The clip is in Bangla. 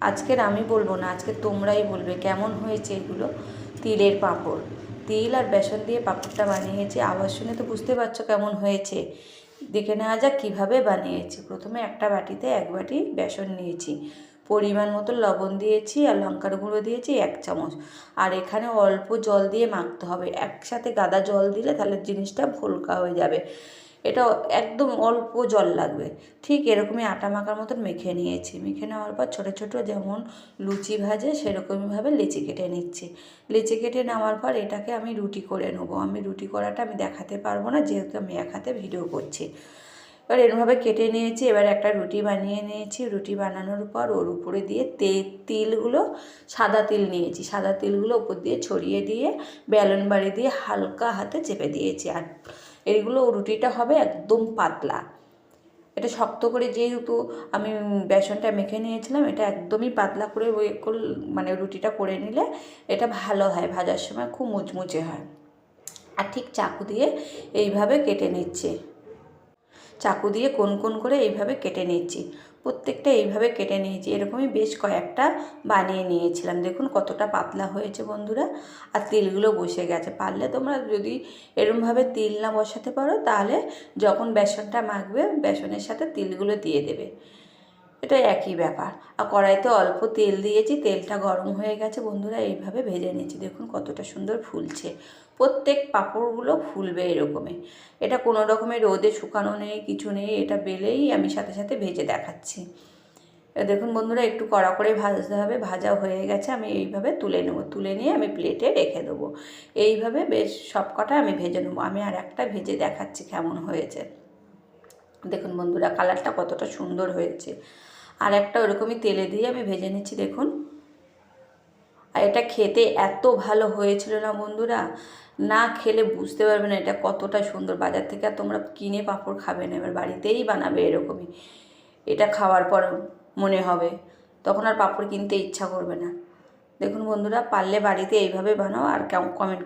আজকের আমি বলবো না, আজকে তোমরাই বলবে কেমন হয়েছে এগুলো। তিলের পাঁপড়, তিল আর বেসন দিয়ে পাঁপড়টা বানিয়েছি। আওয়াজ শুনে তো বুঝতে পারছো কেমন হয়েছে। দেখে নেওয়া যাক কীভাবে বানিয়েছি। প্রথমে একটা বাটিতে 1 বাটি বেসন নিয়েছি, পরিমাণ মতো লবণ দিয়েছি আর লঙ্কার গুঁড়ো দিয়েছি 1 চামচ। আর এখানে অল্প জল দিয়ে মাখতে হবে, একসাথে গাদা জল দিলে তাহলে জিনিসটা ফোলকা হয়ে যাবে। এটা একদম অল্প জল লাগবে। ঠিক এরকমই আটা মাখার মতন মেখে নিয়েছি। মেখে নেওয়ার পর ছোটো ছোটো যেমন লুচি ভাজে সেরকমইভাবে লেচি কেটে নিচ্ছি। লেচি কেটে নেওয়ার পর এটাকে আমি রুটি করে নেবো। আমি রুটি করাটা আমি দেখাতে পারবো না, যেহেতু আমি এক হাতে ভিডিও করছি। এবার এরমভাবে কেটে নিয়েছি। এবার একটা রুটি বানিয়ে নিয়েছি। রুটি বানানোর পর ওর উপরে দিয়ে তিলগুলো, সাদা তিল নিয়েছি, সাদা তিলগুলো উপর দিয়ে ছড়িয়ে দিয়ে বেলুন বাড়ি দিয়ে হালকা হাতে চেপে দিয়েছি। আর এইগুলো রুটিটা হবে একদম পাতলা। এটা শক্ত করে, যেহেতু আমি বেসনটা মেখে নিয়েছিলাম, এটা একদমই পাতলা করে মানে রুটিটা করে নিলে এটা ভালো হয়, ভাজার সময় খুব মুচমুচে হয়। আর ঠিক চাকু দিয়ে এইভাবে কেটে নিচ্ছে, চাকু দিয়ে কোন কোন করে এইভাবে কেটে নিচ্ছি। প্রত্যেকটা এইভাবে কেটে নিয়েছি। এরকমই বেশ কয়েকটা বানিয়ে নিয়েছিলাম। দেখুন কতটা পাতলা হয়েছে বন্ধুরা। আর তিলগুলো বসে গেছে। পারলে তোমরা যদি এরকমভাবে তিল না বসাতে পারো, তাহলে যখন বেসনটা মাখবে বেসনের সাথে তিলগুলো দিয়ে দেবে, এটা একই ব্যাপার। আর কড়াইতে অল্প তেল দিয়েছি, তেলটা গরম হয়ে গেছে বন্ধুরা। এইভাবে ভেজে নিয়েছি, দেখুন কতটা সুন্দর ফুলছে। প্রত্যেক পাঁপড়গুলো ফুলবে এরকমই। এটা কোনো রকমের রোদে শুকানো নেই, কিছু নেই, এটা বেলেই আমি সাথে সাথে ভেজে দেখাচ্ছি। দেখুন বন্ধুরা, একটু কড়া করে ভাজতে হবে। ভাজা হয়ে গেছে, আমি এইভাবে তুলে নেবো। তুলে নিয়ে আমি প্লেটে রেখে দেবো। এইভাবে বেশ সব কটা আমি ভেজে নেবো। আমি আর একটা ভেজে দেখাচ্ছি কেমন হয়েছে। দেখুন বন্ধুরা, কালারটা কতটা সুন্দর হয়েছে। আর একটা ওরকমই তেলে দিয়ে আমি ভেজে নিচ্ছি, দেখুন। আর এটা খেতে এত ভালো হয়েছিল না বন্ধুরা, না খেলে বুঝতে পারবে না এটা কতটা সুন্দর। বাজার থেকে আর তোমরা কিনে পাঁপড় খাবে না, এবার বাড়িতেই বানাবে এরকমই। এটা খাওয়ার পর মনে হবে, তখন আর পাঁপড় কিনতে ইচ্ছা করবে না। দেখুন বন্ধুরা, পারলে বাড়িতে এইভাবে বানাও। আর কমেন্ট